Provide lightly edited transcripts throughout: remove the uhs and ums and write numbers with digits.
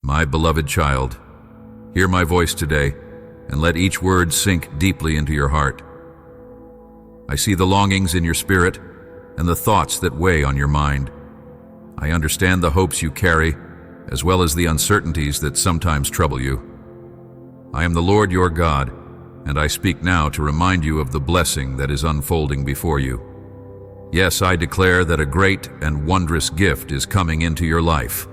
My beloved child, hear my voice today, and let each word sink deeply into your heart. I see the longings in your spirit and the thoughts that weigh on your mind. I understand the hopes you carry, as well as the uncertainties that sometimes trouble you. I am the Lord your God, and I speak now to remind you of the blessing that is unfolding before you. Yes, I declare that a great and wondrous gift is coming into your life,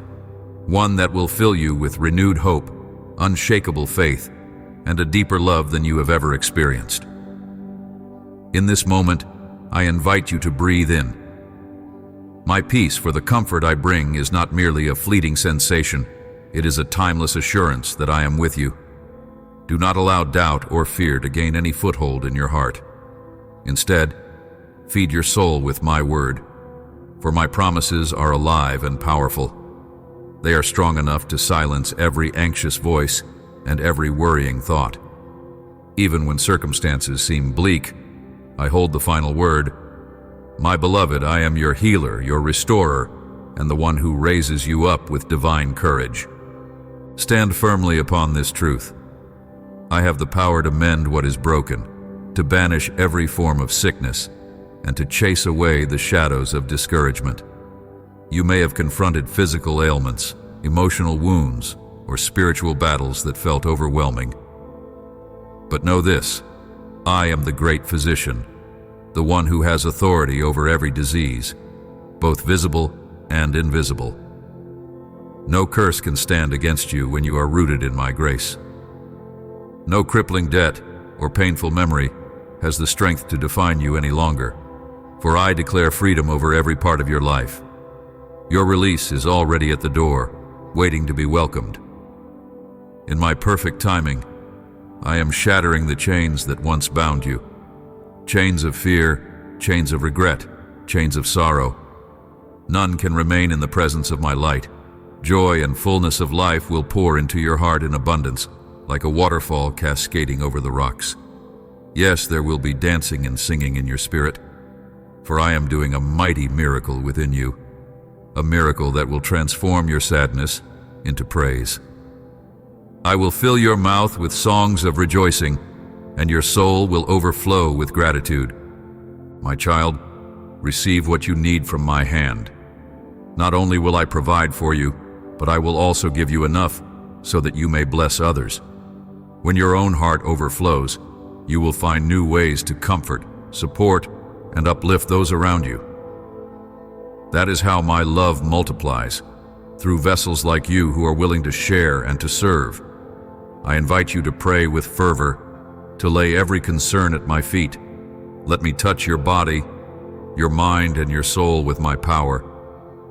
one that will fill you with renewed hope, unshakable faith, and a deeper love than you have ever experienced. In this moment, I invite you to breathe in. My peace, for the comfort I bring, is not merely a fleeting sensation. It is a timeless assurance that I am with you. Do not allow doubt or fear to gain any foothold in your heart. Instead, feed your soul with my word, for my promises are alive and powerful. They are strong enough to silence every anxious voice and every worrying thought. Even when circumstances seem bleak, I hold the final word. My beloved, I am your healer, your restorer, and the one who raises you up with divine courage. Stand firmly upon this truth. I have the power to mend what is broken, to banish every form of sickness, and to chase away the shadows of discouragement. You may have confronted physical ailments, emotional wounds, or spiritual battles that felt overwhelming. But know this, I am the great physician, the one who has authority over every disease, both visible and invisible. No curse can stand against you when you are rooted in my grace. No crippling debt or painful memory has the strength to define you any longer, for I declare freedom over every part of your life. Your release is already at the door, waiting to be welcomed. In my perfect timing, I am shattering the chains that once bound you. Chains of fear, chains of regret, chains of sorrow. None can remain in the presence of my light. Joy and fullness of life will pour into your heart in abundance, like a waterfall cascading over the rocks. Yes, there will be dancing and singing in your spirit, for I am doing a mighty miracle within you, a miracle that will transform your sadness into praise. I will fill your mouth with songs of rejoicing, and your soul will overflow with gratitude. My child, receive what you need from my hand. Not only will I provide for you, but I will also give you enough so that you may bless others. When your own heart overflows, you will find new ways to comfort, support, and uplift those around you. That is how my love multiplies, through vessels like you who are willing to share and to serve. I invite you to pray with fervor, to lay every concern at my feet. Let me touch your body, your mind, and your soul with my power,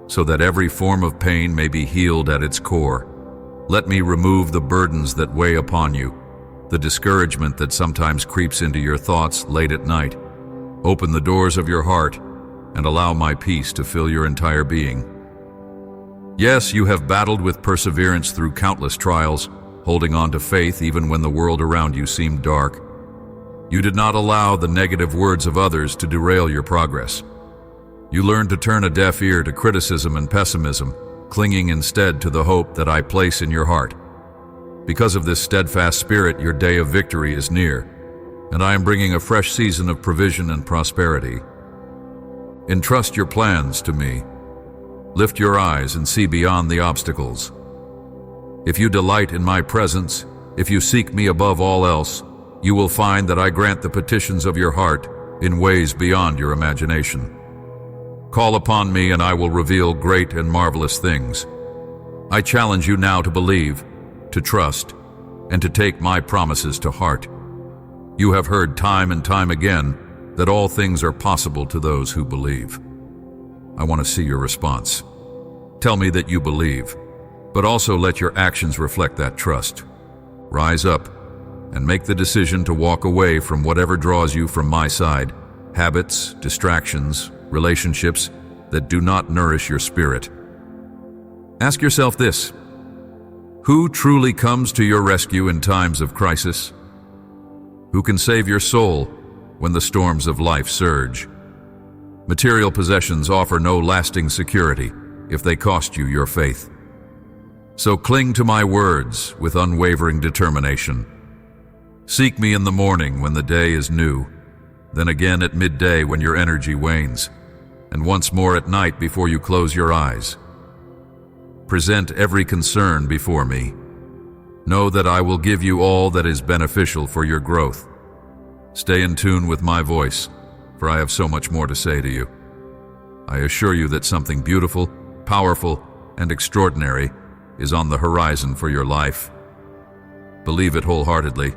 so that every form of pain may be healed at its core. Let me remove the burdens that weigh upon you, the discouragement that sometimes creeps into your thoughts late at night. Open the doors of your heart and allow my peace to fill your entire being. Yes, you have battled with perseverance through countless trials, holding on to faith even when the world around you seemed dark. You did not allow the negative words of others to derail your progress. You learned to turn a deaf ear to criticism and pessimism, clinging instead to the hope that I place in your heart. Because of this steadfast spirit, your day of victory is near, and I am bringing a fresh season of provision and prosperity. Entrust your plans to me. Lift your eyes and see beyond the obstacles. If you delight in my presence, if you seek me above all else, you will find that I grant the petitions of your heart in ways beyond your imagination. Call upon me and I will reveal great and marvelous things. I challenge you now to believe, to trust, and to take my promises to heart. You have heard time and time again that all things are possible to those who believe. I want to see your response. Tell me that you believe, but also let your actions reflect that trust. Rise up and make the decision to walk away from whatever draws you from my side, habits, distractions, relationships that do not nourish your spirit. Ask yourself this: who truly comes to your rescue in times of crisis? Who can save your soul when the storms of life surge? Material possessions offer no lasting security if they cost you your faith. So cling to my words with unwavering determination. Seek me in the morning when the day is new, then again at midday when your energy wanes, and once more at night before you close your eyes. Present every concern before me. Know that I will give you all that is beneficial for your growth. Stay in tune with my voice, for I have so much more to say to you. I assure you that something beautiful, powerful, and extraordinary is on the horizon for your life. Believe it wholeheartedly,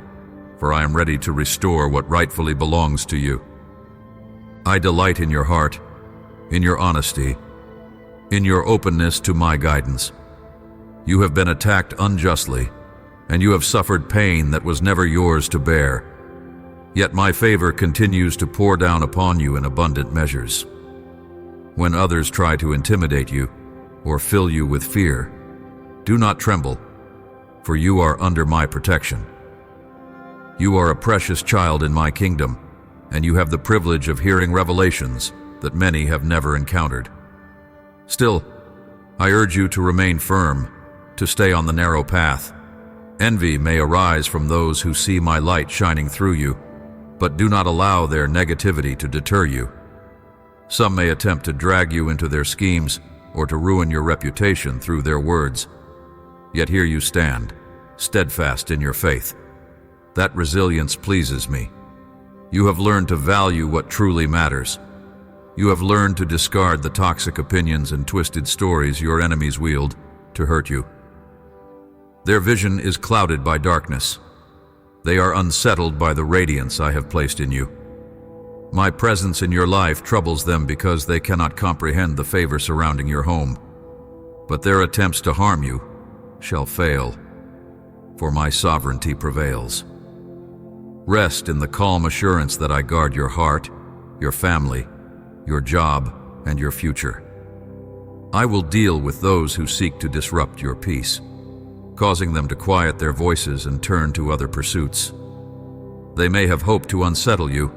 for I am ready to restore what rightfully belongs to you. I delight in your heart, in your honesty, in your openness to my guidance. You have been attacked unjustly, and you have suffered pain that was never yours to bear. Yet my favor continues to pour down upon you in abundant measures. When others try to intimidate you or fill you with fear, do not tremble, for you are under my protection. You are a precious child in my kingdom, and you have the privilege of hearing revelations that many have never encountered. Still, I urge you to remain firm, to stay on the narrow path. Envy may arise from those who see my light shining through you, but do not allow their negativity to deter you. Some may attempt to drag you into their schemes or to ruin your reputation through their words. Yet here you stand, steadfast in your faith. That resilience pleases me. You have learned to value what truly matters. You have learned to discard the toxic opinions and twisted stories your enemies wield to hurt you. Their vision is clouded by darkness. They are unsettled by the radiance I have placed in you. My presence in your life troubles them because they cannot comprehend the favor surrounding your home. But their attempts to harm you shall fail, for my sovereignty prevails. Rest in the calm assurance that I guard your heart, your family, your job, and your future. I will deal with those who seek to disrupt your peace, causing them to quiet their voices and turn to other pursuits. They may have hoped to unsettle you,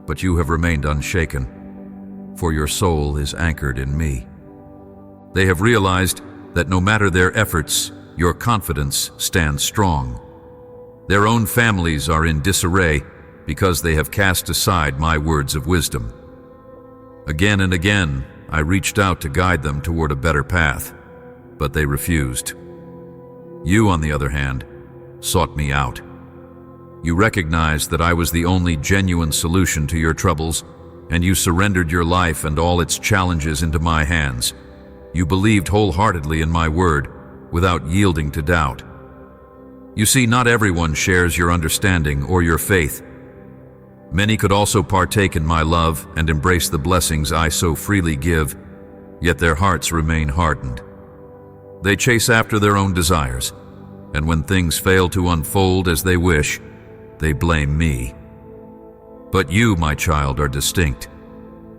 but you have remained unshaken, for your soul is anchored in me. They have realized that no matter their efforts, your confidence stands strong. Their own families are in disarray because they have cast aside my words of wisdom. Again and again, I reached out to guide them toward a better path, but they refused. You, on the other hand, sought me out. You recognized that I was the only genuine solution to your troubles, and you surrendered your life and all its challenges into my hands. You believed wholeheartedly in my word, without yielding to doubt. You see, not everyone shares your understanding or your faith. Many could also partake in my love and embrace the blessings I so freely give, yet their hearts remain hardened. They chase after their own desires, and when things fail to unfold as they wish, they blame me. But you, my child, are distinct.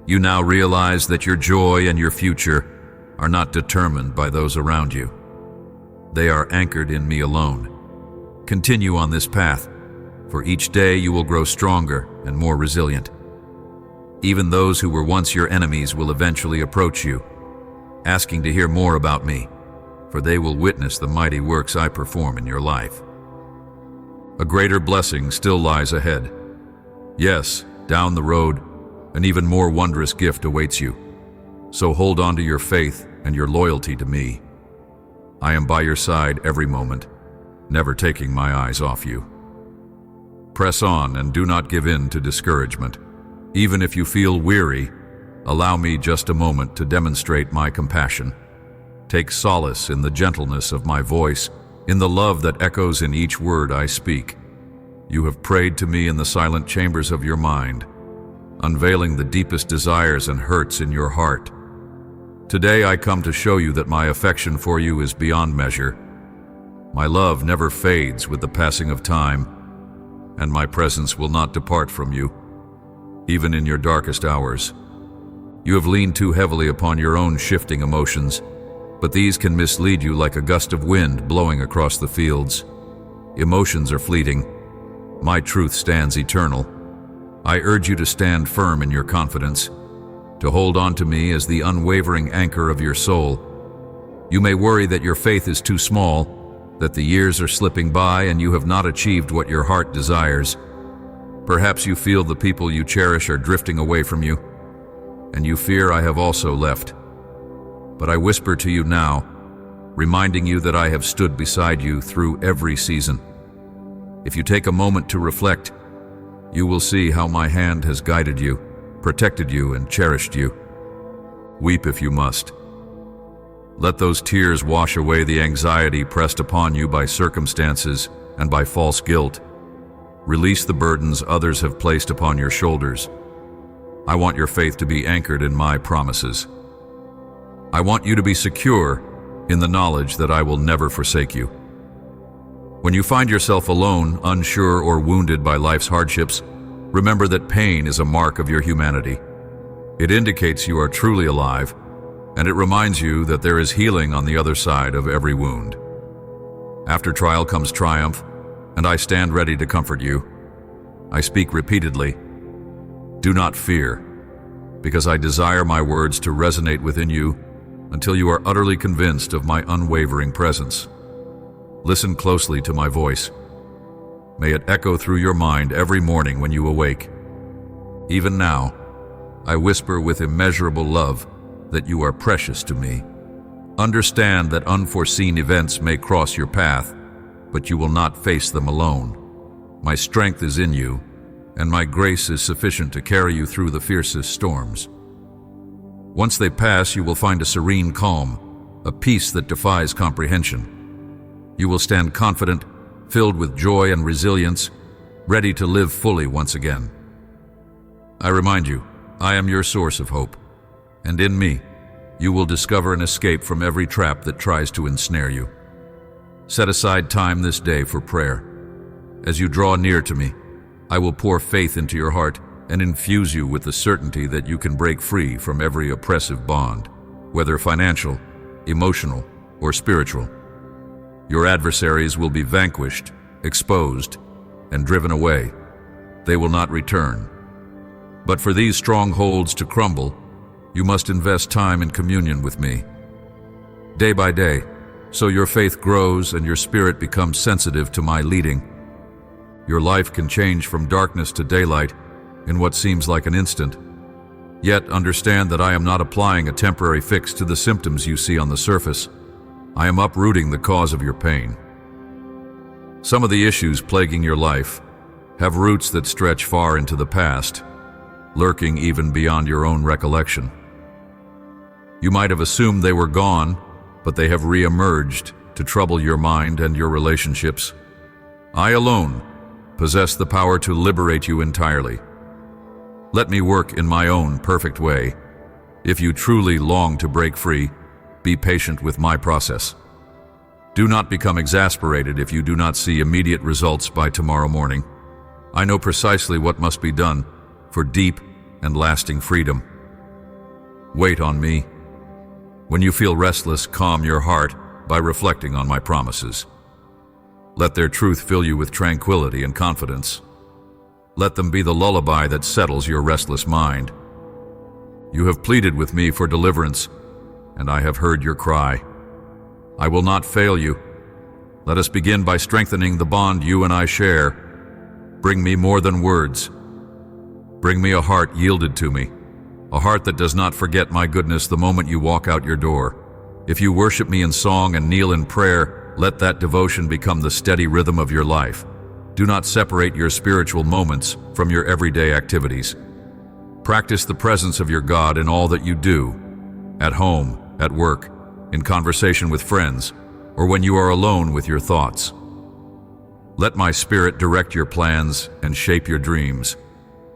You now realize that your joy and your future are not determined by those around you. They are anchored in me alone. Continue on this path, for each day you will grow stronger and more resilient. Even those who were once your enemies will eventually approach you, asking to hear more about me, for they will witness the mighty works I perform in your life. A greater blessing still lies ahead. Yes, down the road, an even more wondrous gift awaits you. So hold on to your faith and your loyalty to me. I am by your side every moment, never taking my eyes off you. Press on and do not give in to discouragement. Even if you feel weary, allow me just a moment to demonstrate my compassion. Take solace in the gentleness of my voice, in the love that echoes in each word I speak. You have prayed to me in the silent chambers of your mind, unveiling the deepest desires and hurts in your heart. Today I come to show you that my affection for you is beyond measure. My love never fades with the passing of time, and my presence will not depart from you, even in your darkest hours. You have leaned too heavily upon your own shifting emotions, but these can mislead you like a gust of wind blowing across the fields. Emotions are fleeting. My truth stands eternal. I urge you to stand firm in your confidence, to hold on to me as the unwavering anchor of your soul. You may worry that your faith is too small, that the years are slipping by and you have not achieved what your heart desires. Perhaps you feel the people you cherish are drifting away from you, and you fear I have also left. But I whisper to you now, reminding you that I have stood beside you through every season. If you take a moment to reflect, you will see how my hand has guided you, protected you, and cherished you. Weep if you must. Let those tears wash away the anxiety pressed upon you by circumstances and by false guilt. Release the burdens others have placed upon your shoulders. I want your faith to be anchored in my promises. I want you to be secure in the knowledge that I will never forsake you. When you find yourself alone, unsure, or wounded by life's hardships, remember that pain is a mark of your humanity. It indicates you are truly alive, and it reminds you that there is healing on the other side of every wound. After trial comes triumph, and I stand ready to comfort you. I speak repeatedly, do not fear, because I desire my words to resonate within you until you are utterly convinced of my unwavering presence. Listen closely to my voice. May it echo through your mind every morning when you awake. Even now, I whisper with immeasurable love that you are precious to me. Understand that unforeseen events may cross your path, but you will not face them alone. My strength is in you, and my grace is sufficient to carry you through the fiercest storms. Once they pass, you will find a serene calm, a peace that defies comprehension. You will stand confident, filled with joy and resilience, ready to live fully once again. I remind you, I am your source of hope, and in me, you will discover an escape from every trap that tries to ensnare you. Set aside time this day for prayer. As you draw near to me, I will pour faith into your heart and infuse you with the certainty that you can break free from every oppressive bond, whether financial, emotional, or spiritual. Your adversaries will be vanquished, exposed, and driven away. They will not return. But for these strongholds to crumble, you must invest time in communion with me. Day by day, so your faith grows and your spirit becomes sensitive to my leading. Your life can change from darkness to daylight in what seems like an instant. Yet understand that I am not applying a temporary fix to the symptoms you see on the surface. I am uprooting the cause of your pain. Some of the issues plaguing your life have roots that stretch far into the past, lurking even beyond your own recollection. You might have assumed they were gone, but they have re-emerged to trouble your mind and your relationships. I alone possess the power to liberate you entirely. Let me work in my own perfect way. If you truly long to break free, be patient with my process. Do not become exasperated if you do not see immediate results by tomorrow morning. I know precisely what must be done for deep and lasting freedom. Wait on me. When you feel restless, calm your heart by reflecting on my promises. Let their truth fill you with tranquility and confidence. Let them be the lullaby that settles your restless mind. You have pleaded with me for deliverance, and I have heard your cry. I will not fail you. Let us begin by strengthening the bond you and I share. Bring me more than words. Bring me a heart yielded to me, a heart that does not forget my goodness the moment you walk out your door. If you worship me in song and kneel in prayer, let that devotion become the steady rhythm of your life. Do not separate your spiritual moments from your everyday activities. Practice the presence of your God in all that you do, at home, at work, in conversation with friends, or when you are alone with your thoughts. Let my spirit direct your plans and shape your dreams.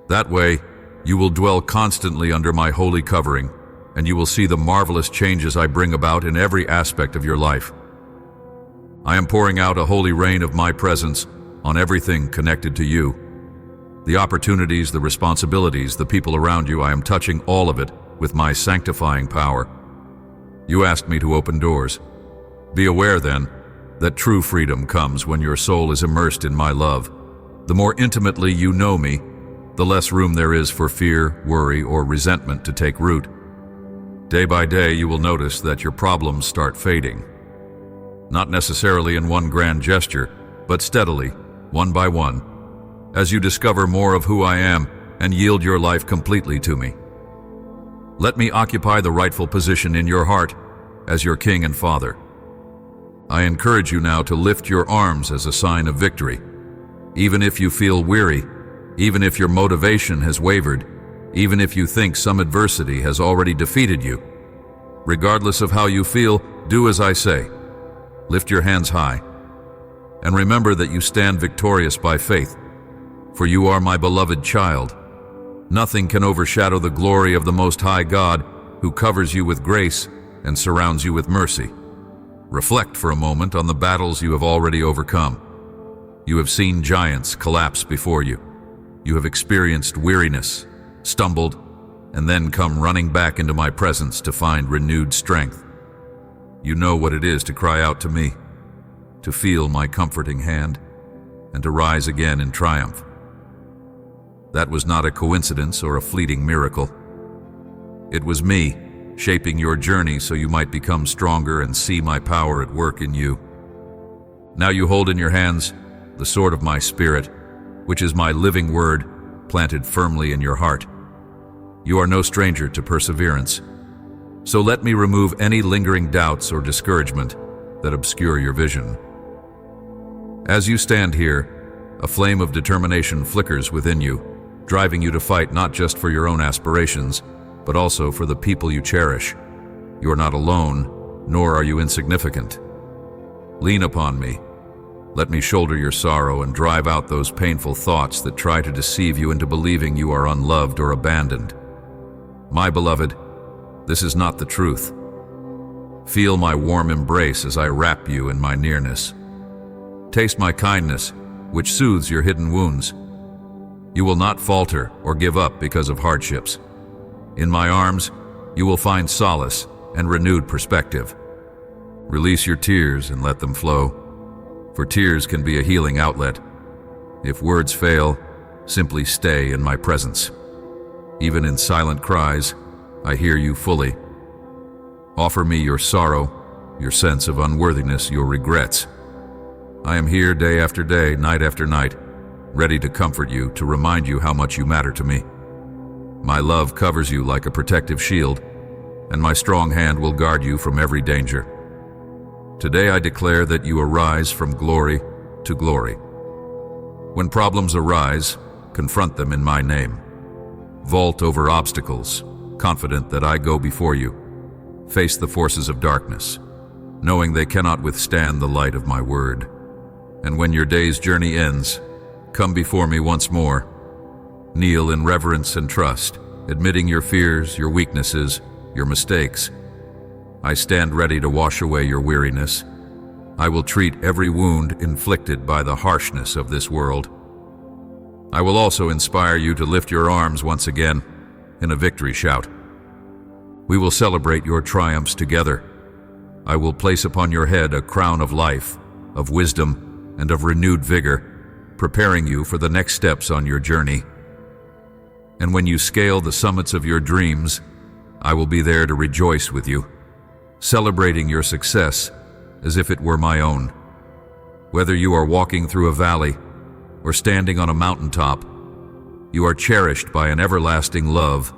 That way, you will dwell constantly under my holy covering, and you will see the marvelous changes I bring about in every aspect of your life. I am pouring out a holy rain of my presence on everything connected to you. The opportunities, the responsibilities, the people around you, I am touching all of it with my sanctifying power. You asked me to open doors. Be aware, then, that true freedom comes when your soul is immersed in my love. The more intimately you know me, the less room there is for fear, worry, or resentment to take root. Day by day, you will notice that your problems start fading. Not necessarily in one grand gesture, but steadily, one by one, as you discover more of who I am and yield your life completely to me. Let me occupy the rightful position in your heart as your King and Father. I encourage you now to lift your arms as a sign of victory. Even if you feel weary, even if your motivation has wavered, even if you think some adversity has already defeated you, regardless of how you feel, do as I say. Lift your hands high, and remember that you stand victorious by faith, for you are my beloved child. Nothing can overshadow the glory of the Most High God, who covers you with grace and surrounds you with mercy. Reflect for a moment on the battles you have already overcome. You have seen giants collapse before you. You have experienced weariness, stumbled, and then come running back into my presence to find renewed strength. You know what it is to cry out to me, to feel my comforting hand, and to rise again in triumph. That was not a coincidence or a fleeting miracle. It was me, shaping your journey so you might become stronger and see my power at work in you. Now you hold in your hands the sword of my spirit, which is my living word, planted firmly in your heart. You are no stranger to perseverance, so let me remove any lingering doubts or discouragement that obscure your vision. As you stand here, a flame of determination flickers within you, driving you to fight not just for your own aspirations, but also for the people you cherish. You are not alone, nor are you insignificant. Lean upon me. Let me shoulder your sorrow and drive out those painful thoughts that try to deceive you into believing you are unloved or abandoned. My beloved, this is not the truth. Feel my warm embrace as I wrap you in my nearness. Taste my kindness, which soothes your hidden wounds. You will not falter or give up because of hardships. In my arms, you will find solace and renewed perspective. Release your tears and let them flow, for tears can be a healing outlet. If words fail, simply stay in my presence. Even in silent cries, I hear you fully. Offer me your sorrow, your sense of unworthiness, your regrets. I am here day after day, night after night, ready to comfort you, to remind you how much you matter to me. My love covers you like a protective shield, and my strong hand will guard you from every danger. Today I declare that you arise from glory to glory. When problems arise, confront them in my name. Vault over obstacles, confident that I go before you. Face the forces of darkness, knowing they cannot withstand the light of my word. And when your day's journey ends, come before me once more. Kneel in reverence and trust, admitting your fears, your weaknesses, your mistakes. I stand ready to wash away your weariness. I will treat every wound inflicted by the harshness of this world. I will also inspire you to lift your arms once again in a victory shout. We will celebrate your triumphs together. I will place upon your head a crown of life, of wisdom, and of renewed vigor, preparing you for the next steps on your journey. And when you scale the summits of your dreams, I will be there to rejoice with you, celebrating your success as if it were my own. Whether you are walking through a valley or standing on a mountaintop, you are cherished by an everlasting love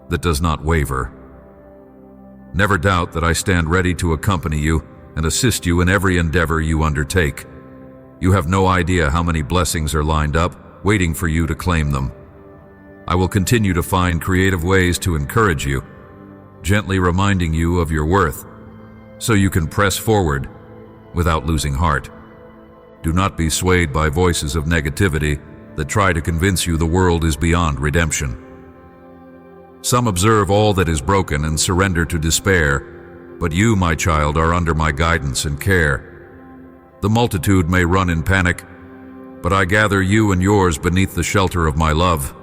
that does not waver. Never doubt that I stand ready to accompany you and assist you in every endeavor you undertake. You have no idea how many blessings are lined up, waiting for you to claim them. I will continue to find creative ways to encourage you, gently reminding you of your worth, so you can press forward without losing heart. Do not be swayed by voices of negativity that try to convince you the world is beyond redemption. Some observe all that is broken and surrender to despair, but you, my child, are under my guidance and care. The multitude may run in panic, but I gather you and yours beneath the shelter of my love.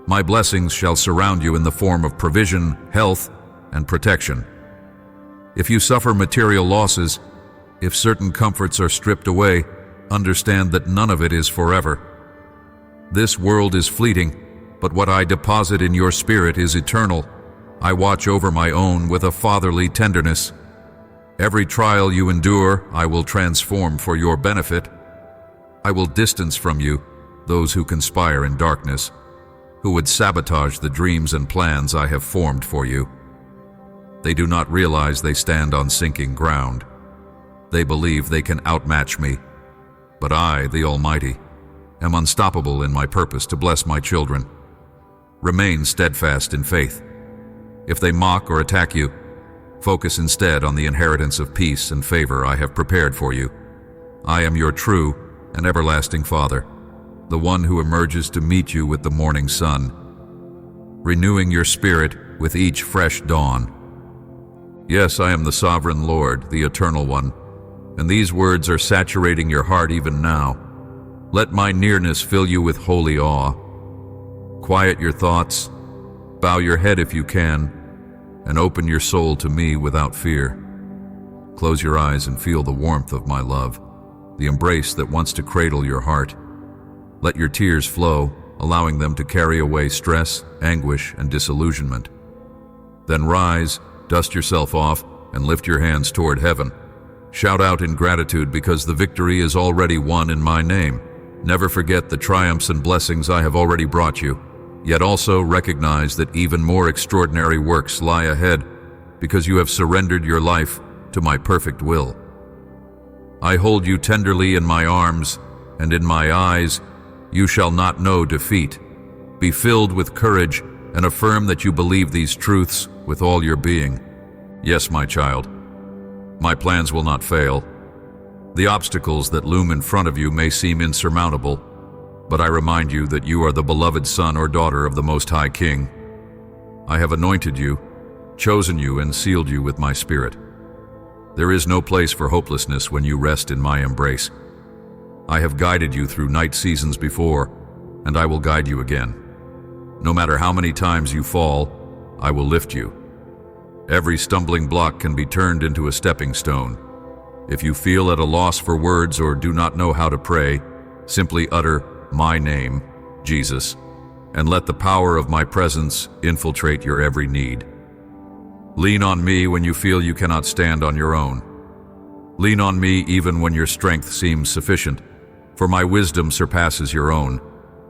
My blessings shall surround you in the form of provision, health, and protection. If you suffer material losses, if certain comforts are stripped away, understand that none of it is forever. This world is fleeting, but what I deposit in your spirit is eternal. I watch over my own with a fatherly tenderness. Every trial you endure, I will transform for your benefit. I will distance from you those who conspire in darkness, who would sabotage the dreams and plans I have formed for you. They do not realize they stand on sinking ground. They believe they can outmatch me. But I, the Almighty, am unstoppable in my purpose to bless my children. Remain steadfast in faith. If they mock or attack you, focus instead on the inheritance of peace and favor I have prepared for you. I am your true and everlasting Father, the one who emerges to meet you with the morning sun, renewing your spirit with each fresh dawn. Yes, I am the Sovereign Lord, the Eternal One, and these words are saturating your heart even now. Let my nearness fill you with holy awe. Quiet your thoughts, bow your head if you can, and open your soul to me without fear. Close your eyes and feel the warmth of my love, the embrace that wants to cradle your heart. Let your tears flow, allowing them to carry away stress, anguish, and disillusionment. Then rise, dust yourself off, and lift your hands toward heaven. Shout out in gratitude because the victory is already won in my name. Never forget the triumphs and blessings I have already brought you, yet also recognize that even more extraordinary works lie ahead because you have surrendered your life to my perfect will. I hold you tenderly in my arms, and in my eyes you shall not know defeat. Be filled with courage and affirm that you believe these truths with all your being. Yes, my child, my plans will not fail. The obstacles that loom in front of you may seem insurmountable, but I remind you that you are the beloved son or daughter of the Most High King. I have anointed you, chosen you, and sealed you with my Spirit. There is no place for hopelessness when you rest in my embrace. I have guided you through night seasons before, and I will guide you again. No matter how many times you fall, I will lift you. Every stumbling block can be turned into a stepping stone. If you feel at a loss for words or do not know how to pray, simply utter my name, Jesus, and let the power of my presence infiltrate your every need. Lean on me when you feel you cannot stand on your own. Lean on me even when your strength seems sufficient, for my wisdom surpasses your own,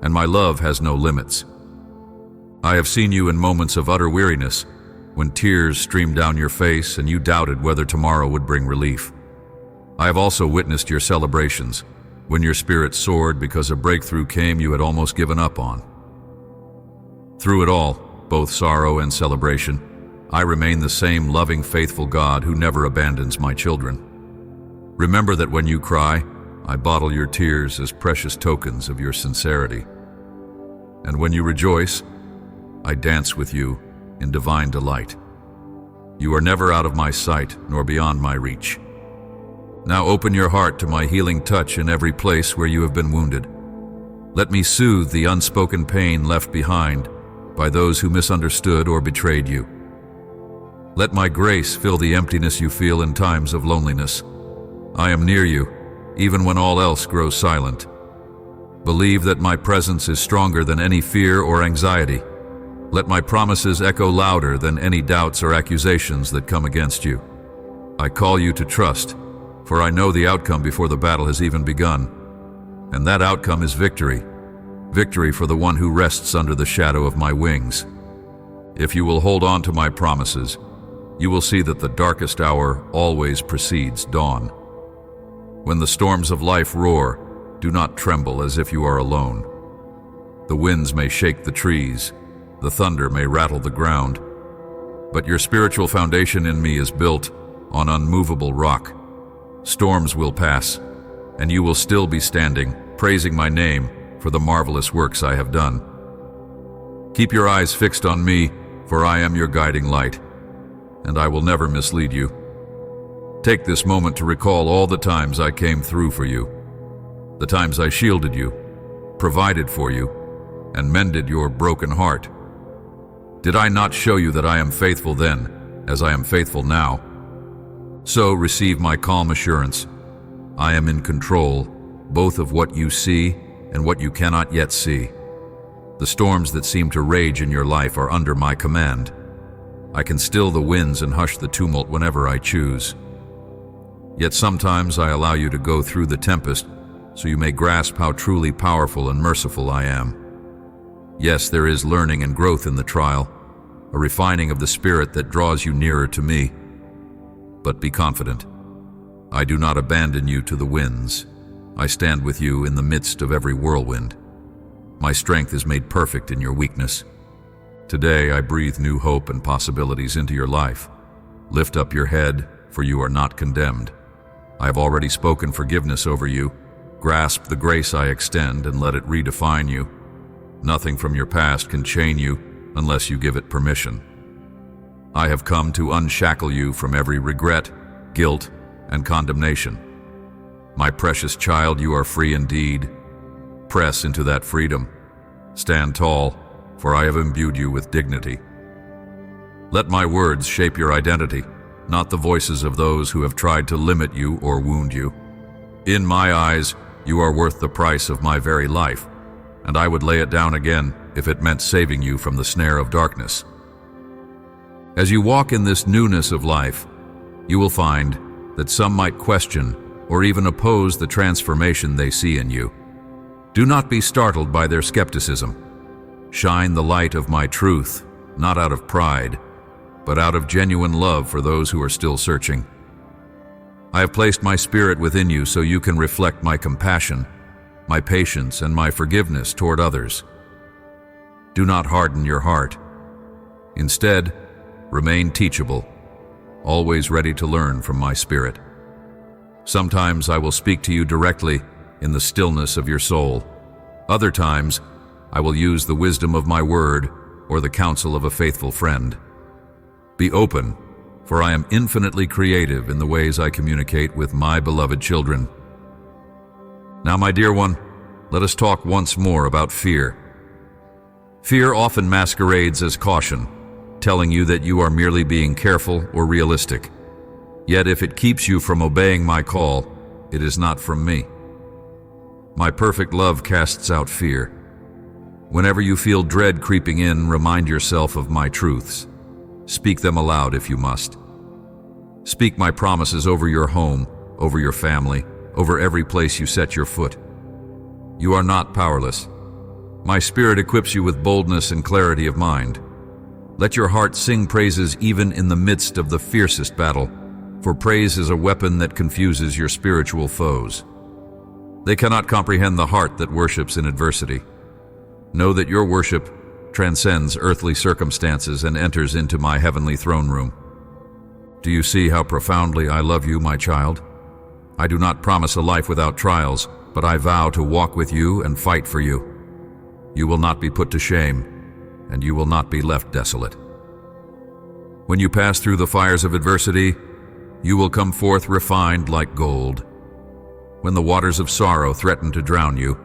and my love has no limits. I have seen you in moments of utter weariness, when tears streamed down your face and you doubted whether tomorrow would bring relief. I have also witnessed your celebrations, when your spirit soared because a breakthrough came you had almost given up on. Through it all, both sorrow and celebration, I remain the same loving, faithful God who never abandons my children. Remember that when you cry, I bottle your tears as precious tokens of your sincerity. And when you rejoice, I dance with you in divine delight. You are never out of my sight nor beyond my reach. Now open your heart to my healing touch in every place where you have been wounded. Let me soothe the unspoken pain left behind by those who misunderstood or betrayed you. Let my grace fill the emptiness you feel in times of loneliness. I am near you, even when all else grows silent. Believe that my presence is stronger than any fear or anxiety. Let my promises echo louder than any doubts or accusations that come against you. I call you to trust, for I know the outcome before the battle has even begun. And that outcome is victory. Victory for the one who rests under the shadow of my wings. If you will hold on to my promises, you will see that the darkest hour always precedes dawn. When the storms of life roar, do not tremble as if you are alone. The winds may shake the trees, the thunder may rattle the ground, but your spiritual foundation in me is built on unmovable rock. Storms will pass, and you will still be standing, praising my name for the marvelous works I have done. Keep your eyes fixed on me, for I am your guiding light, and I will never mislead you. Take this moment to recall all the times I came through for you, the times I shielded you, provided for you, and mended your broken heart. Did I not show you that I am faithful then, as I am faithful now? So receive my calm assurance. I am in control, both of what you see and what you cannot yet see. The storms that seem to rage in your life are under my command. I can still the winds and hush the tumult whenever I choose. Yet sometimes I allow you to go through the tempest so you may grasp how truly powerful and merciful I am. Yes, there is learning and growth in the trial, a refining of the spirit that draws you nearer to me. But be confident. I do not abandon you to the winds. I stand with you in the midst of every whirlwind. My strength is made perfect in your weakness. Today I breathe new hope and possibilities into your life. Lift up your head, for you are not condemned. I have already spoken forgiveness over you. Grasp the grace I extend and let it redefine you. Nothing from your past can chain you unless you give it permission. I have come to unshackle you from every regret, guilt, and condemnation. My precious child, you are free indeed. Press into that freedom. Stand tall, for I have imbued you with dignity. Let my words shape your identity, not the voices of those who have tried to limit you or wound you. In my eyes, you are worth the price of my very life, and I would lay it down again if it meant saving you from the snare of darkness. As you walk in this newness of life, you will find that some might question or even oppose the transformation they see in you. Do not be startled by their skepticism. Shine the light of my truth, not out of pride, but out of genuine love for those who are still searching. I have placed my spirit within you so you can reflect my compassion, my patience, and my forgiveness toward others. Do not harden your heart. Instead, remain teachable, always ready to learn from my spirit. Sometimes I will speak to you directly in the stillness of your soul. Other times, I will use the wisdom of my word or the counsel of a faithful friend. Be open, for I am infinitely creative in the ways I communicate with my beloved children. Now, my dear one, let us talk once more about fear. Fear often masquerades as caution, telling you that you are merely being careful or realistic. Yet if it keeps you from obeying my call, it is not from me. My perfect love casts out fear. Whenever you feel dread creeping in, remind yourself of my truths. Speak them aloud if you must. Speak my promises over your home, over your family, over every place you set your foot. You are not powerless. My spirit equips you with boldness and clarity of mind. Let your heart sing praises even in the midst of the fiercest battle, for praise is a weapon that confuses your spiritual foes. They cannot comprehend the heart that worships in adversity. Know that your worship transcends earthly circumstances and enters into my heavenly throne room. Do you see how profoundly I love you, my child? I do not promise a life without trials, but I vow to walk with you and fight for you. You will not be put to shame, and you will not be left desolate. When you pass through the fires of adversity, you will come forth refined like gold. When the waters of sorrow threaten to drown you,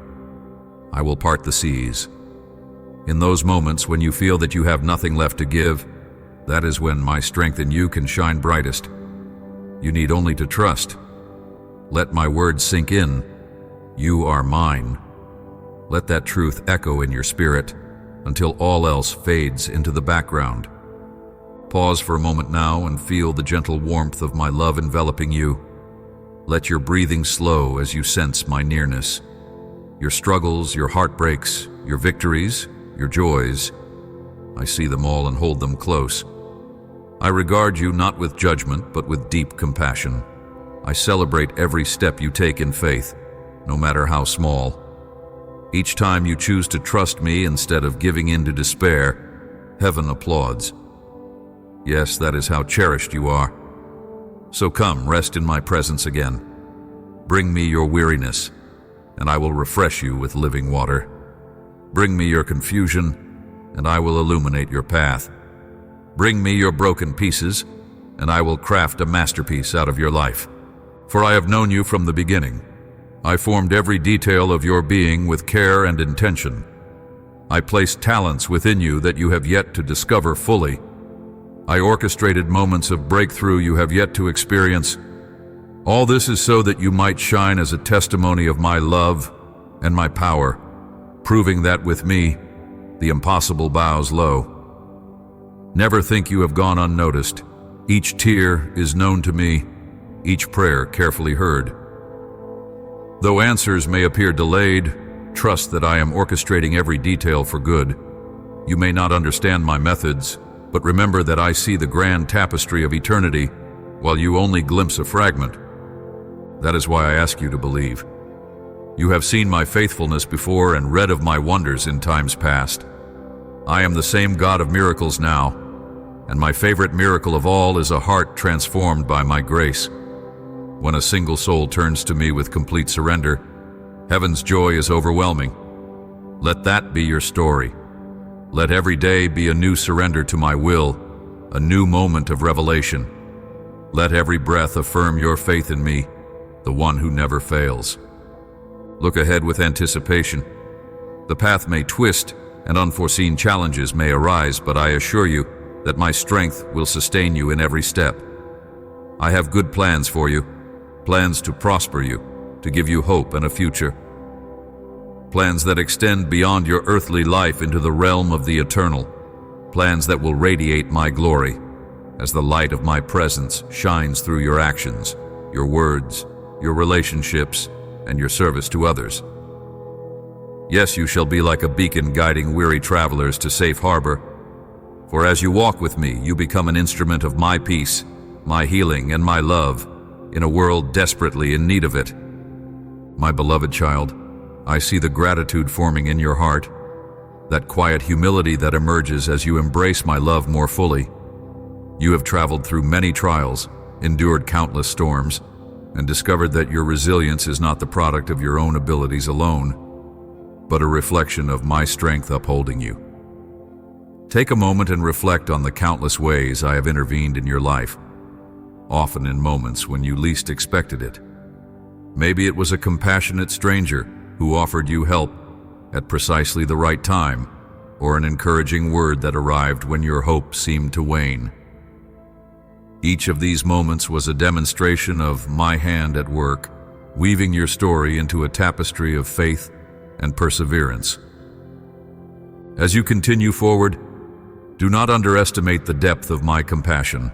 I will part the seas. In those moments when you feel that you have nothing left to give, that is when my strength in you can shine brightest. You need only to trust. Let my words sink in. You are mine. Let that truth echo in your spirit until all else fades into the background. Pause for a moment now and feel the gentle warmth of my love enveloping you. Let your breathing slow as you sense my nearness. Your struggles, your heartbreaks, your victories, your joys, I see them all and hold them close. I regard you not with judgment, but with deep compassion. I celebrate every step you take in faith, no matter how small. Each time you choose to trust me instead of giving in to despair, heaven applauds. Yes, that is how cherished you are. So come, rest in my presence again. Bring me your weariness, and I will refresh you with living water. Bring me your confusion, and I will illuminate your path. Bring me your broken pieces, and I will craft a masterpiece out of your life. For I have known you from the beginning. I formed every detail of your being with care and intention. I placed talents within you that you have yet to discover fully. I orchestrated moments of breakthrough you have yet to experience. All this is so that you might shine as a testimony of my love and my power, proving that with me, the impossible bows low. Never think you have gone unnoticed. Each tear is known to me, each prayer carefully heard. Though answers may appear delayed, trust that I am orchestrating every detail for good. You may not understand my methods, but remember that I see the grand tapestry of eternity, while you only glimpse a fragment. That is why I ask you to believe. You have seen my faithfulness before and read of my wonders in times past. I am the same God of miracles now, and my favorite miracle of all is a heart transformed by my grace. When a single soul turns to me with complete surrender, heaven's joy is overwhelming. Let that be your story. Let every day be a new surrender to my will, a new moment of revelation. Let every breath affirm your faith in me, the one who never fails. Look ahead with anticipation. The path may twist and unforeseen challenges may arise, but I assure you that my strength will sustain you in every step. I have good plans for you, plans to prosper you, to give you hope and a future. Plans that extend beyond your earthly life into the realm of the eternal. Plans that will radiate my glory as the light of my presence shines through your actions, your words, your relationships, and your service to others. Yes, you shall be like a beacon guiding weary travelers to safe harbor. For as you walk with me, you become an instrument of my peace, my healing, and my love in a world desperately in need of it. My beloved child, I see the gratitude forming in your heart, that quiet humility that emerges as you embrace my love more fully. You have traveled through many trials, endured countless storms, and discovered that your resilience is not the product of your own abilities alone, but a reflection of my strength upholding you. Take a moment and reflect on the countless ways I have intervened in your life, often in moments when you least expected it. Maybe it was a compassionate stranger who offered you help at precisely the right time, or an encouraging word that arrived when your hope seemed to wane. Each of these moments was a demonstration of my hand at work, weaving your story into a tapestry of faith and perseverance. As you continue forward, do not underestimate the depth of my compassion.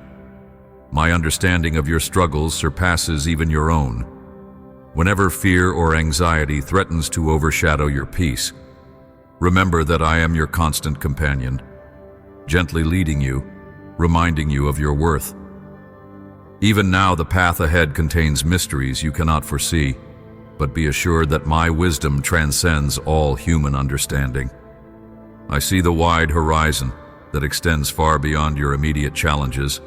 My understanding of your struggles surpasses even your own. Whenever fear or anxiety threatens to overshadow your peace, remember that I am your constant companion, gently leading you, reminding you of your worth. Even now, the path ahead contains mysteries you cannot foresee, but be assured that my wisdom transcends all human understanding. I see the wide horizon that extends far beyond your immediate challenges,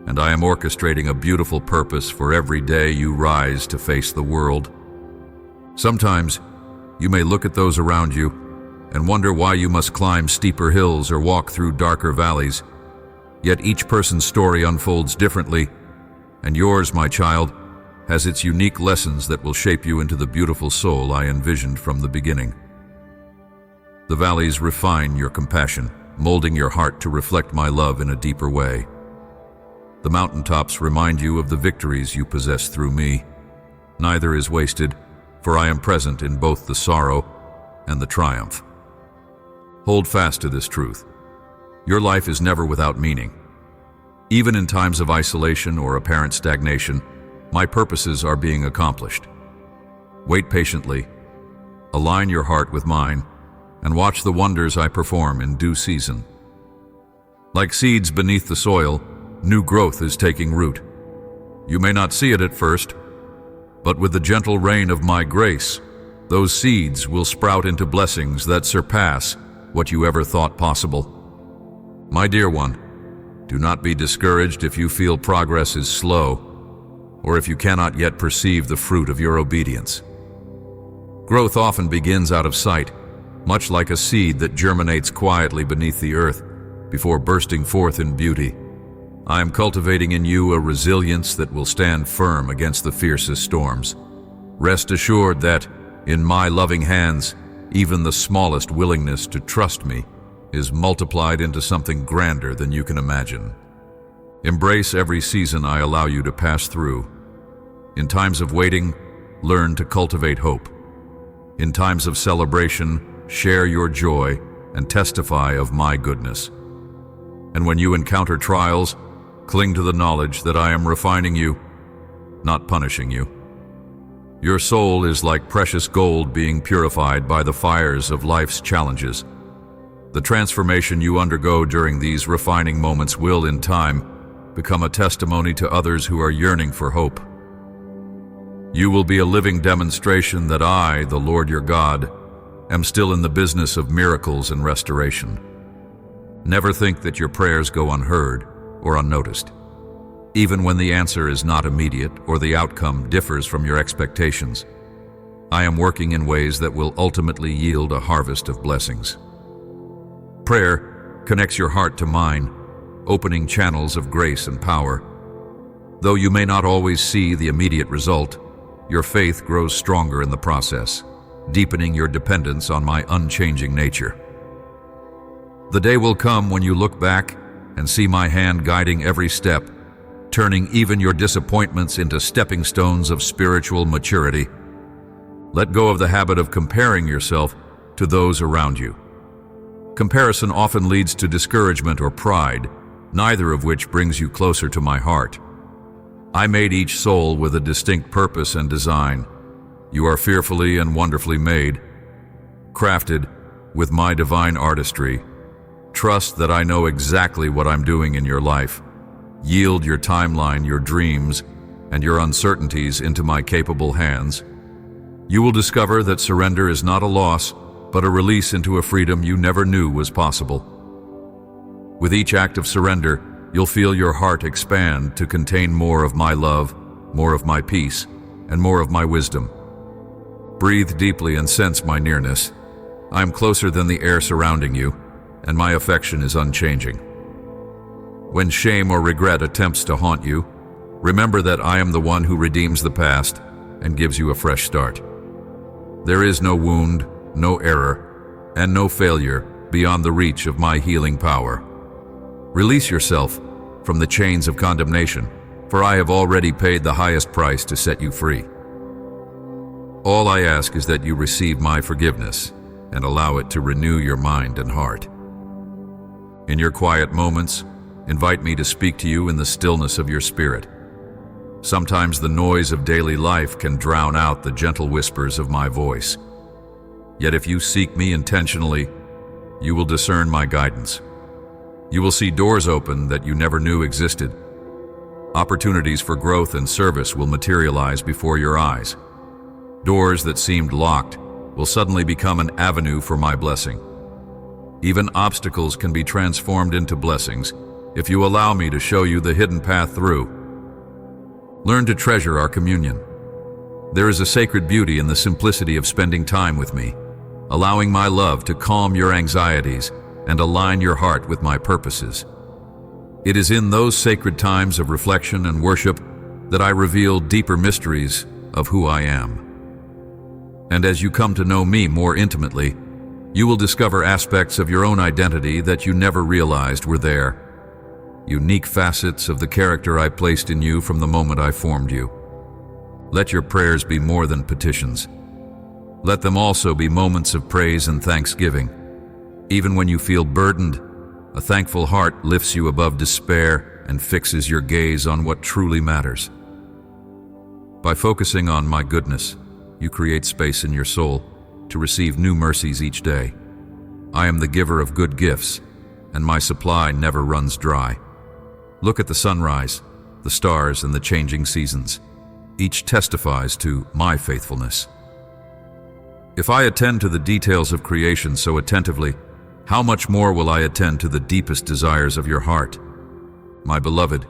and I am orchestrating a beautiful purpose for every day you rise to face the world. Sometimes, you may look at those around you and wonder why you must climb steeper hills or walk through darker valleys. Yet each person's story unfolds differently, and yours, my child, has its unique lessons that will shape you into the beautiful soul I envisioned from the beginning. The valleys refine your compassion, molding your heart to reflect my love in a deeper way. The mountaintops remind you of the victories you possess through me. Neither is wasted, for I am present in both the sorrow and the triumph. Hold fast to this truth. Your life is never without meaning. Even in times of isolation or apparent stagnation, my purposes are being accomplished. Wait patiently, align your heart with mine, and watch the wonders I perform in due season. Like seeds beneath the soil, new growth is taking root. You may not see it at first, but with the gentle rain of my grace, those seeds will sprout into blessings that surpass what you ever thought possible. My dear one, do not be discouraged if you feel progress is slow, or if you cannot yet perceive the fruit of your obedience. Growth often begins out of sight, much like a seed that germinates quietly beneath the earth before bursting forth in beauty. I am cultivating in you a resilience that will stand firm against the fiercest storms. Rest assured that, in my loving hands, even the smallest willingness to trust me is multiplied into something grander than you can imagine. Embrace every season I allow you to pass through. In times of waiting, learn to cultivate hope. In times of celebration, share your joy and testify of my goodness. And when you encounter trials, cling to the knowledge that I am refining you, not punishing you. Your soul is like precious gold being purified by the fires of life's challenges. The transformation you undergo during these refining moments will, in time, become a testimony to others who are yearning for hope. You will be a living demonstration that I, the Lord your God, am still in the business of miracles and restoration. Never think that your prayers go unheard or unnoticed. Even when the answer is not immediate or the outcome differs from your expectations, I am working in ways that will ultimately yield a harvest of blessings. Prayer connects your heart to mine, opening channels of grace and power. Though you may not always see the immediate result, your faith grows stronger in the process, deepening your dependence on my unchanging nature. The day will come when you look back and see my hand guiding every step, turning even your disappointments into stepping stones of spiritual maturity. Let go of the habit of comparing yourself to those around you. Comparison often leads to discouragement or pride, neither of which brings you closer to my heart. I made each soul with a distinct purpose and design. You are fearfully and wonderfully made, crafted with my divine artistry. Trust that I know exactly what I'm doing in your life. Yield your timeline, your dreams, and your uncertainties into my capable hands. You will discover that surrender is not a loss, but a release into a freedom you never knew was possible. With each act of surrender, you'll feel your heart expand to contain more of my love, more of my peace, and more of my wisdom. Breathe deeply and sense my nearness. I am closer than the air surrounding you, and my affection is unchanging. When shame or regret attempts to haunt you, remember that I am the one who redeems the past and gives you a fresh start. There is no wound, no error, and no failure beyond the reach of my healing power. Release yourself from the chains of condemnation, for I have already paid the highest price to set you free. All I ask is that you receive my forgiveness and allow it to renew your mind and heart. In your quiet moments, invite me to speak to you in the stillness of your spirit. Sometimes the noise of daily life can drown out the gentle whispers of my voice. Yet if you seek me intentionally, you will discern my guidance. You will see doors open that you never knew existed. Opportunities for growth and service will materialize before your eyes. Doors that seemed locked will suddenly become an avenue for my blessing. Even obstacles can be transformed into blessings if you allow me to show you the hidden path through. Learn to treasure our communion. There is a sacred beauty in the simplicity of spending time with me, allowing my love to calm your anxieties and align your heart with my purposes. It is in those sacred times of reflection and worship that I reveal deeper mysteries of who I am. And as you come to know me more intimately, you will discover aspects of your own identity that you never realized were there. Unique facets of the character I placed in you from the moment I formed you. Let your prayers be more than petitions. Let them also be moments of praise and thanksgiving. Even when you feel burdened, a thankful heart lifts you above despair and fixes your gaze on what truly matters. By focusing on my goodness, you create space in your soul to receive new mercies each day. I am the giver of good gifts, and my supply never runs dry. Look at the sunrise, the stars, and the changing seasons. Each testifies to my faithfulness. If I attend to the details of creation so attentively, how much more will I attend to the deepest desires of your heart? My beloved,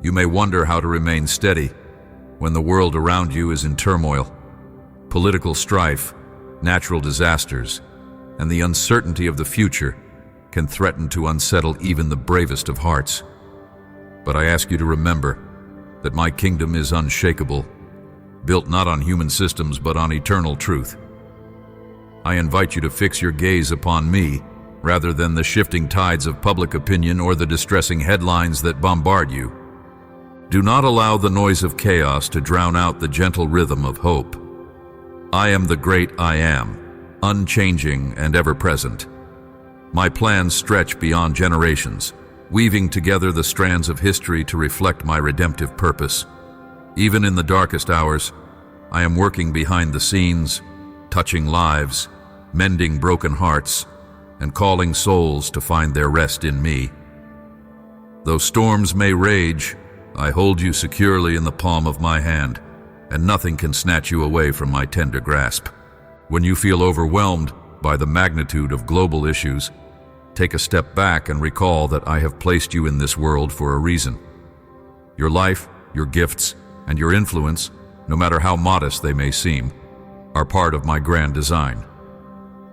you may wonder how to remain steady when the world around you is in turmoil. Political strife, natural disasters, and the uncertainty of the future can threaten to unsettle even the bravest of hearts. But I ask you to remember that my kingdom is unshakable, built not on human systems but on eternal truth. I invite you to fix your gaze upon me rather than the shifting tides of public opinion or the distressing headlines that bombard you. Do not allow the noise of chaos to drown out the gentle rhythm of hope. I am the great I am, unchanging and ever present. My plans stretch beyond generations, weaving together the strands of history to reflect my redemptive purpose. Even in the darkest hours, I am working behind the scenes, touching lives, mending broken hearts, and calling souls to find their rest in me. Though storms may rage, I hold you securely in the palm of my hand, and nothing can snatch you away from my tender grasp. When you feel overwhelmed by the magnitude of global issues, take a step back and recall that I have placed you in this world for a reason. Your life, your gifts, and your influence, no matter how modest they may seem, are part of my grand design.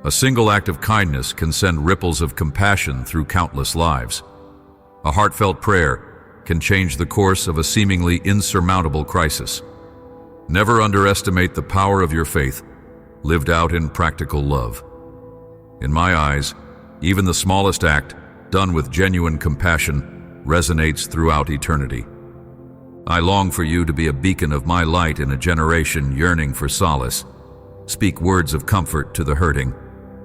A single act of kindness can send ripples of compassion through countless lives. A heartfelt prayer can change the course of a seemingly insurmountable crisis. Never underestimate the power of your faith, lived out in practical love. In my eyes, even the smallest act, done with genuine compassion, resonates throughout eternity. I long for you to be a beacon of my light in a generation yearning for solace. Speak words of comfort to the hurting,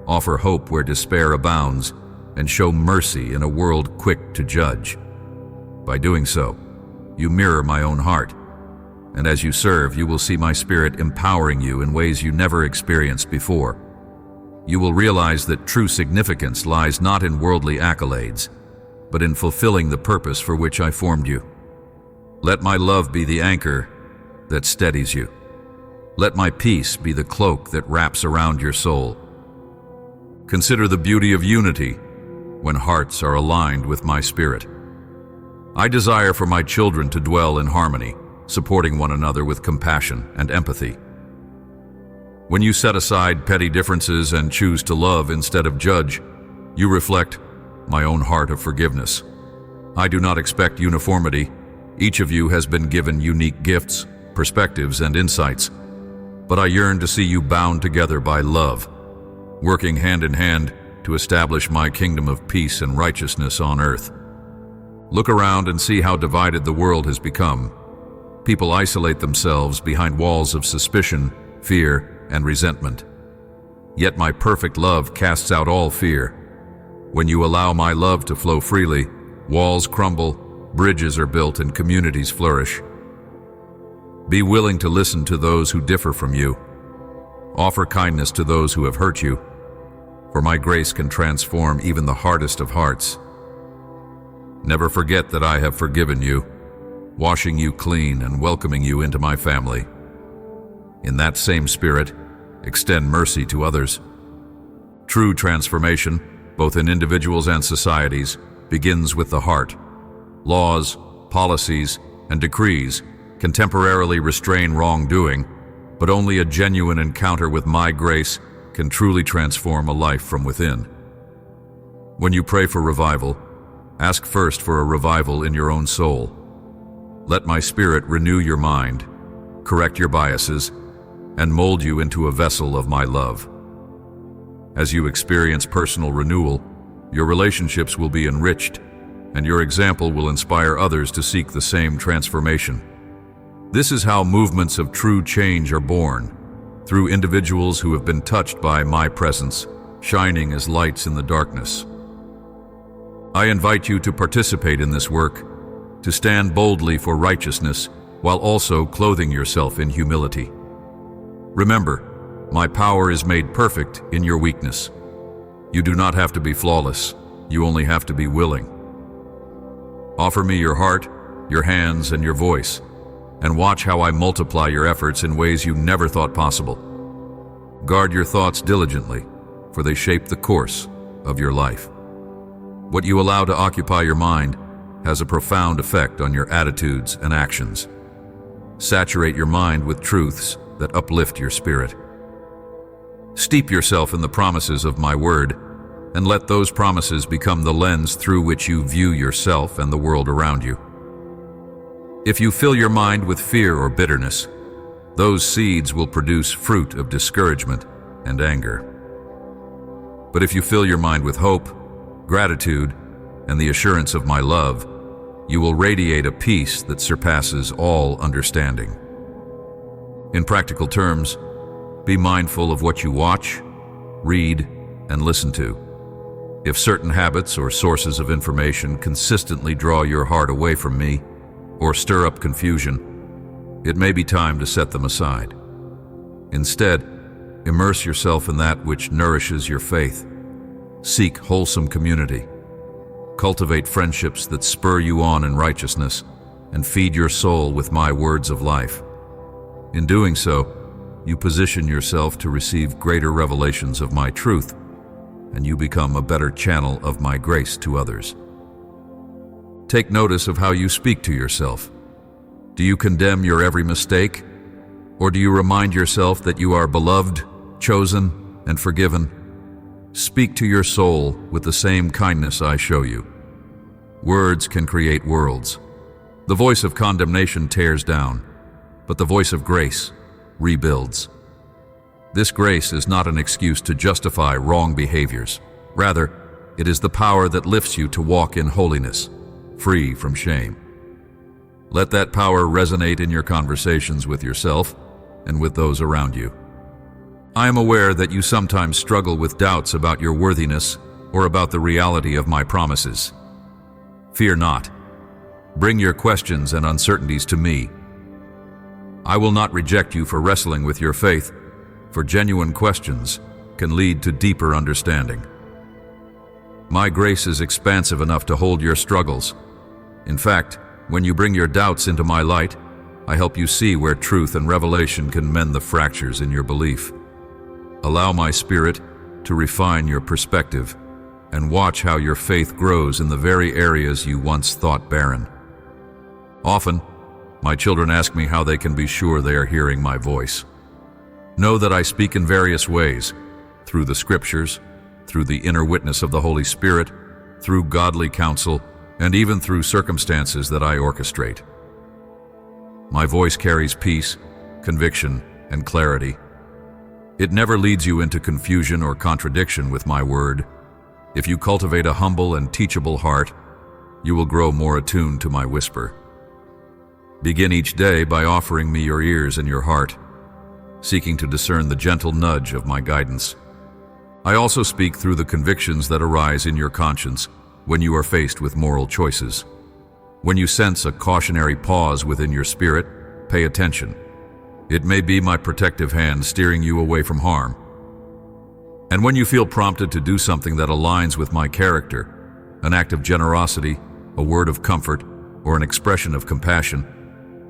offer hope where despair abounds, and show mercy in a world quick to judge. By doing so, you mirror my own heart, and as you serve, you will see my spirit empowering you in ways you never experienced before. You will realize that true significance lies not in worldly accolades, but in fulfilling the purpose for which I formed you. Let my love be the anchor that steadies you. Let my peace be the cloak that wraps around your soul. Consider the beauty of unity when hearts are aligned with my spirit. I desire for my children to dwell in harmony, supporting one another with compassion and empathy. When you set aside petty differences and choose to love instead of judge, you reflect my own heart of forgiveness. I do not expect uniformity. Each of you has been given unique gifts, perspectives, and insights, but I yearn to see you bound together by love, working hand in hand to establish my kingdom of peace and righteousness on earth. Look around and see how divided the world has become. People isolate themselves behind walls of suspicion, fear, and resentment. Yet my perfect love casts out all fear. When you allow my love to flow freely, walls crumble, bridges are built, and communities flourish. Be willing to listen to those who differ from you. Offer kindness to those who have hurt you, for my grace can transform even the hardest of hearts. Never forget that I have forgiven you, washing you clean and welcoming you into my family. In that same spirit, extend mercy to others. True transformation, both in individuals and societies, begins with the heart. Laws, policies, and decrees can temporarily restrain wrongdoing, but only a genuine encounter with my grace can truly transform a life from within. When you pray for revival, ask first for a revival in your own soul. Let my spirit renew your mind, correct your biases, and mold you into a vessel of my love. As you experience personal renewal, your relationships will be enriched, and your example will inspire others to seek the same transformation. This is how movements of true change are born, through individuals who have been touched by my presence, shining as lights in the darkness. I invite you to participate in this work, to stand boldly for righteousness while also clothing yourself in humility. Remember, my power is made perfect in your weakness. You do not have to be flawless, you only have to be willing. Offer me your heart, your hands, and your voice, and watch how I multiply your efforts in ways you never thought possible. Guard your thoughts diligently, for they shape the course of your life. What you allow to occupy your mind has a profound effect on your attitudes and actions. Saturate your mind with truths that uplift your spirit. Steep yourself in the promises of my word, and let those promises become the lens through which you view yourself and the world around you. If you fill your mind with fear or bitterness, those seeds will produce fruit of discouragement and anger. But if you fill your mind with hope, gratitude, and the assurance of my love, you will radiate a peace that surpasses all understanding. In practical terms, be mindful of what you watch, read, and listen to. If certain habits or sources of information consistently draw your heart away from me or stir up confusion, it may be time to set them aside. Instead, immerse yourself in that which nourishes your faith. Seek wholesome community. Cultivate friendships that spur you on in righteousness and feed your soul with my words of life. In doing so, you position yourself to receive greater revelations of my truth, and you become a better channel of my grace to others. Take notice of how you speak to yourself. Do you condemn your every mistake? Or do you remind yourself that you are beloved, chosen, and forgiven? Speak to your soul with the same kindness I show you. Words can create worlds. The voice of condemnation tears down, but the voice of grace rebuilds. This grace is not an excuse to justify wrong behaviors. Rather, it is the power that lifts you to walk in holiness, free from shame. Let that power resonate in your conversations with yourself and with those around you. I am aware that you sometimes struggle with doubts about your worthiness or about the reality of my promises. Fear not. Bring your questions and uncertainties to me. I will not reject you for wrestling with your faith, for genuine questions can lead to deeper understanding. My grace is expansive enough to hold your struggles. In fact, when you bring your doubts into my light, I help you see where truth and revelation can mend the fractures in your belief. Allow my Spirit to refine your perspective and watch how your faith grows in the very areas you once thought barren. Often, my children ask me how they can be sure they are hearing my voice. Know that I speak in various ways, through the Scriptures, through the inner witness of the Holy Spirit, through godly counsel, and even through circumstances that I orchestrate. My voice carries peace, conviction, and clarity. It never leads you into confusion or contradiction with my word. If you cultivate a humble and teachable heart, you will grow more attuned to my whisper. Begin each day by offering me your ears and your heart, seeking to discern the gentle nudge of my guidance. I also speak through the convictions that arise in your conscience when you are faced with moral choices. When you sense a cautionary pause within your spirit, pay attention. It may be my protective hand steering you away from harm. And when you feel prompted to do something that aligns with my character, an act of generosity, a word of comfort, or an expression of compassion,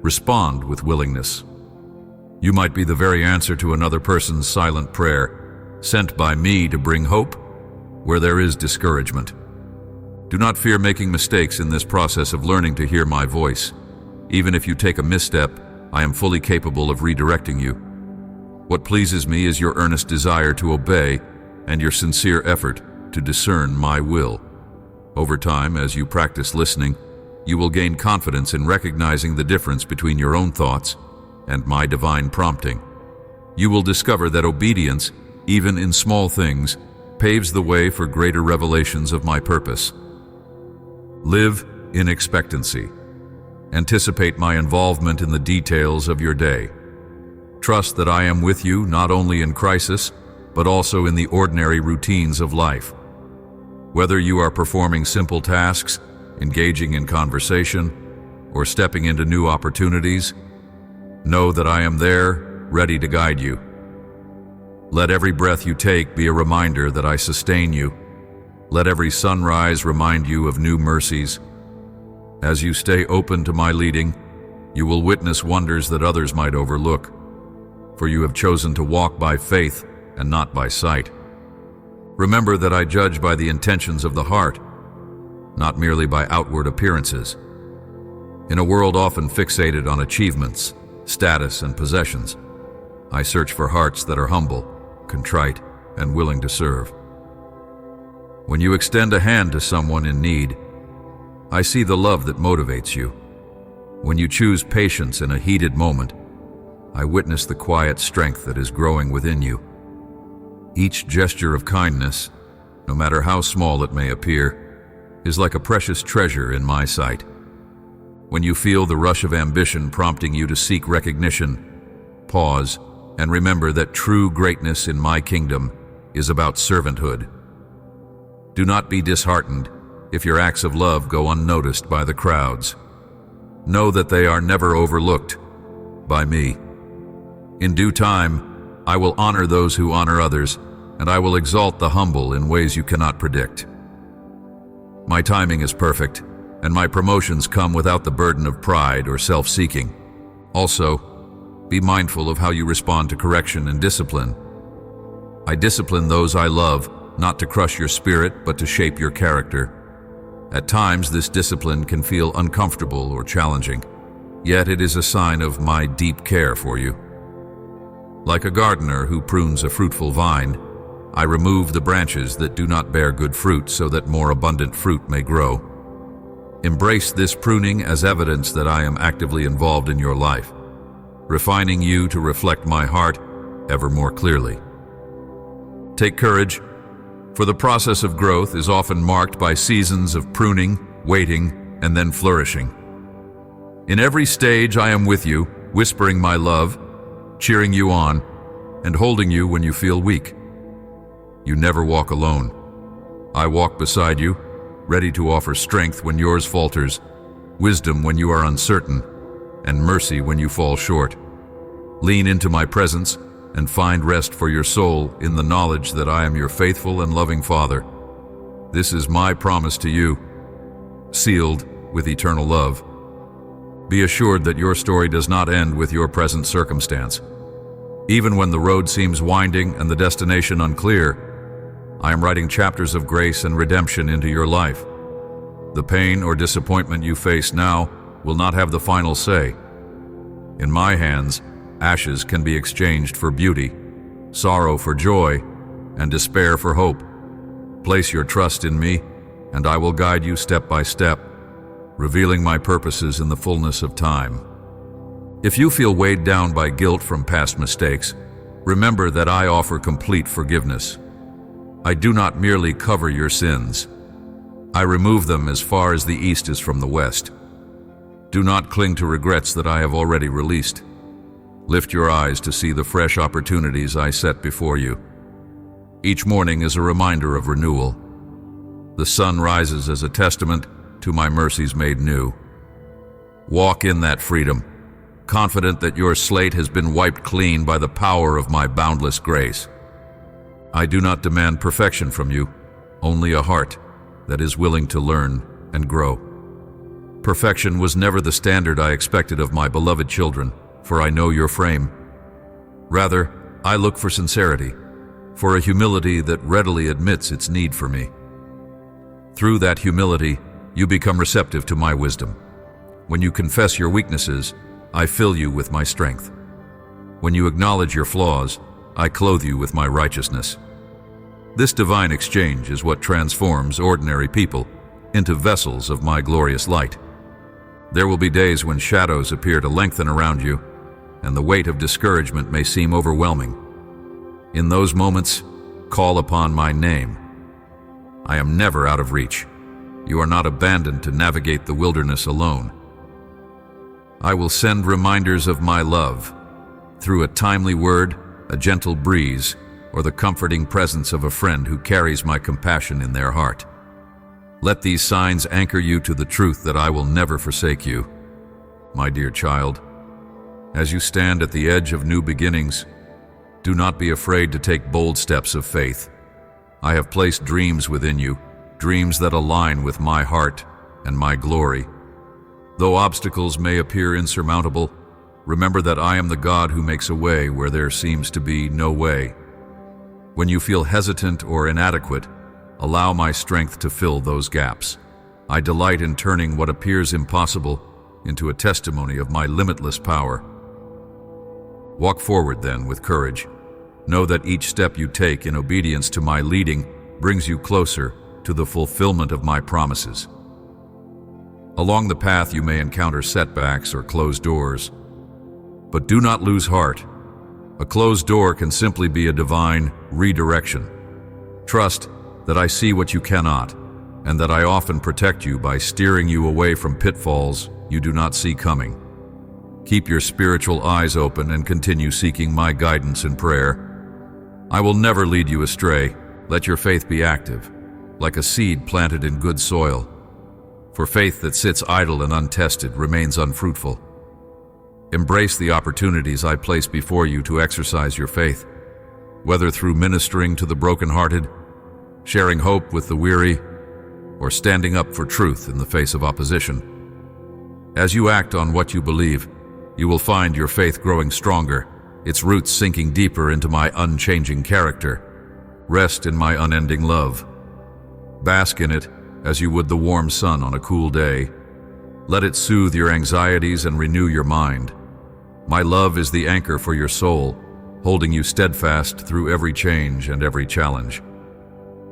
respond with willingness. You might be the very answer to another person's silent prayer, sent by me to bring hope where there is discouragement. Do not fear making mistakes in this process of learning to hear my voice. Even if you take a misstep, I am fully capable of redirecting you. What pleases me is your earnest desire to obey and your sincere effort to discern my will. Over time, as you practice listening, you will gain confidence in recognizing the difference between your own thoughts and my divine prompting. You will discover that obedience, even in small things, paves the way for greater revelations of my purpose. Live in expectancy. Anticipate my involvement in the details of your day. Trust that I am with you not only in crisis, but also in the ordinary routines of life. Whether you are performing simple tasks, engaging in conversation, or stepping into new opportunities, know that I am there, ready to guide you. Let every breath you take be a reminder that I sustain you. Let every sunrise remind you of new mercies. As you stay open to my leading, you will witness wonders that others might overlook, for you have chosen to walk by faith and not by sight. Remember that I judge by the intentions of the heart, not merely by outward appearances. In a world often fixated on achievements, status, and possessions, I search for hearts that are humble, contrite, and willing to serve. When you extend a hand to someone in need, I see the love that motivates you. When you choose patience in a heated moment, I witness the quiet strength that is growing within you. Each gesture of kindness, no matter how small it may appear, is like a precious treasure in my sight. When you feel the rush of ambition prompting you to seek recognition, pause and remember that true greatness in my kingdom is about servanthood. Do not be disheartened if your acts of love go unnoticed by the crowds. Know that they are never overlooked by me. In due time, I will honor those who honor others, and I will exalt the humble in ways you cannot predict. My timing is perfect, and my promotions come without the burden of pride or self-seeking. Also, be mindful of how you respond to correction and discipline. I discipline those I love, not to crush your spirit, but to shape your character. At times, this discipline can feel uncomfortable or challenging, yet it is a sign of my deep care for you. Like a gardener who prunes a fruitful vine, I remove the branches that do not bear good fruit so that more abundant fruit may grow. Embrace this pruning as evidence that I am actively involved in your life, refining you to reflect my heart ever more clearly. Take courage, for the process of growth is often marked by seasons of pruning, waiting, and then flourishing. In every stage I am with you, whispering my love, cheering you on, and holding you when you feel weak. You never walk alone. I walk beside you, ready to offer strength when yours falters, wisdom when you are uncertain, and mercy when you fall short. Lean into my presence and find rest for your soul in the knowledge that I am your faithful and loving Father. This is my promise to you, sealed with eternal love. Be assured that your story does not end with your present circumstance. Even when the road seems winding and the destination unclear, I am writing chapters of grace and redemption into your life. The pain or disappointment you face now will not have the final say. In my hands, ashes can be exchanged for beauty, sorrow for joy, and despair for hope. Place your trust in me, and I will guide you step by step, revealing my purposes in the fullness of time. If you feel weighed down by guilt from past mistakes, remember that I offer complete forgiveness. I do not merely cover your sins. I remove them as far as the east is from the west. Do not cling to regrets that I have already released. Lift your eyes to see the fresh opportunities I set before you. Each morning is a reminder of renewal. The sun rises as a testament to my mercies made new. Walk in that freedom, confident that your slate has been wiped clean by the power of my boundless grace. I do not demand perfection from you, only a heart that is willing to learn and grow. Perfection was never the standard I expected of my beloved children, for I know your frame. Rather, I look for sincerity, for a humility that readily admits its need for me. Through that humility, you become receptive to my wisdom. When you confess your weaknesses, I fill you with my strength. When you acknowledge your flaws, I clothe you with my righteousness. This divine exchange is what transforms ordinary people into vessels of my glorious light. There will be days when shadows appear to lengthen around you, and the weight of discouragement may seem overwhelming. In those moments, call upon my name. I am never out of reach. You are not abandoned to navigate the wilderness alone. I will send reminders of my love through a timely word, a gentle breeze, or the comforting presence of a friend who carries my compassion in their heart. Let these signs anchor you to the truth that I will never forsake you. My dear child, as you stand at the edge of new beginnings, do not be afraid to take bold steps of faith. I have placed dreams within you, dreams that align with my heart and my glory. Though obstacles may appear insurmountable, remember that I am the God who makes a way where there seems to be no way. When you feel hesitant or inadequate, allow my strength to fill those gaps. I delight in turning what appears impossible into a testimony of my limitless power. Walk forward then with courage. Know that each step you take in obedience to my leading brings you closer to the fulfillment of my promises. Along the path you may encounter setbacks or closed doors, but do not lose heart. A closed door can simply be a divine redirection. Trust that I see what you cannot, and that I often protect you by steering you away from pitfalls you do not see coming. Keep your spiritual eyes open and continue seeking my guidance in prayer. I will never lead you astray. Let your faith be active. like a seed planted in good soil. For faith that sits idle and untested remains unfruitful. Embrace the opportunities I place before you to exercise your faith, whether through ministering to the brokenhearted, sharing hope with the weary, or standing up for truth in the face of opposition. As you act on what you believe, you will find your faith growing stronger, its roots sinking deeper into my unchanging character. Rest in my unending love. Bask in it as you would the warm sun on a cool day. Let it soothe your anxieties and renew your mind. My love is the anchor for your soul, holding you steadfast through every change and every challenge.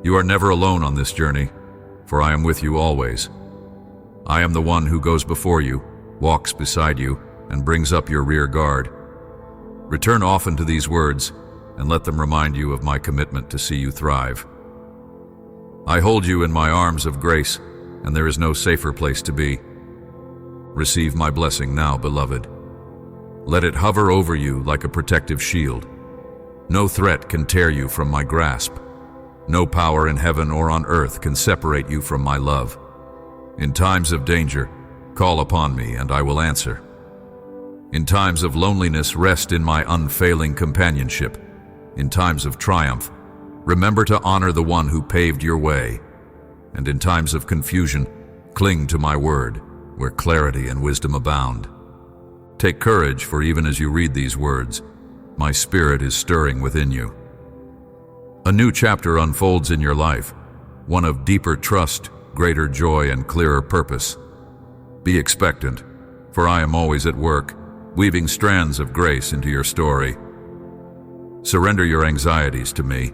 You are never alone on this journey, for I am with you always. I am the one who goes before you, walks beside you, and brings up your rear guard. Return often to these words, and let them remind you of my commitment to see you thrive. I hold you in my arms of grace, and there is no safer place to be. Receive my blessing now, beloved. Let it hover over you like a protective shield. No threat can tear you from my grasp. No power in heaven or on earth can separate you from my love. In times of danger, call upon me and I will answer. In times of loneliness, rest in my unfailing companionship. In times of triumph, remember to honor the one who paved your way. And in times of confusion, cling to my word, where clarity and wisdom abound. Take courage, for even as you read these words, my spirit is stirring within you. A new chapter unfolds in your life, one of deeper trust, greater joy, and clearer purpose. Be expectant, for I am always at work, weaving strands of grace into your story. Surrender your anxieties to me.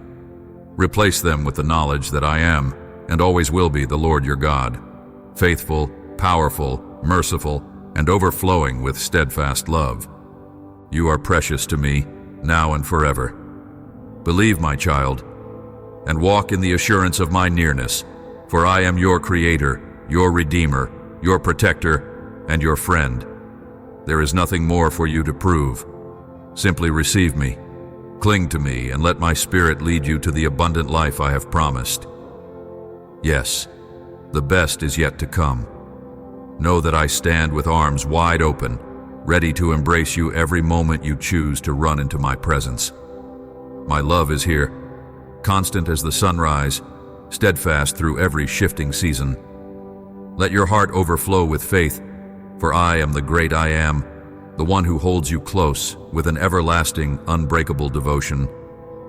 Replace them with the knowledge that I am, and always will be, the Lord your God, faithful, powerful, merciful, and overflowing with steadfast love. You are precious to me, now and forever. Believe, my child, and walk in the assurance of my nearness, for I am your Creator, your Redeemer, your Protector, and your friend. There is nothing more for you to prove. Simply receive me, cling to me, and let my Spirit lead you to the abundant life I have promised. Yes, the best is yet to come. Know that I stand with arms wide open, ready to embrace you every moment you choose to run into my presence. My love is here, constant as the sunrise, steadfast through every shifting season. Let your heart overflow with faith, for I am the great I am, the one who holds you close with an everlasting, unbreakable devotion.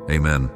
Amen.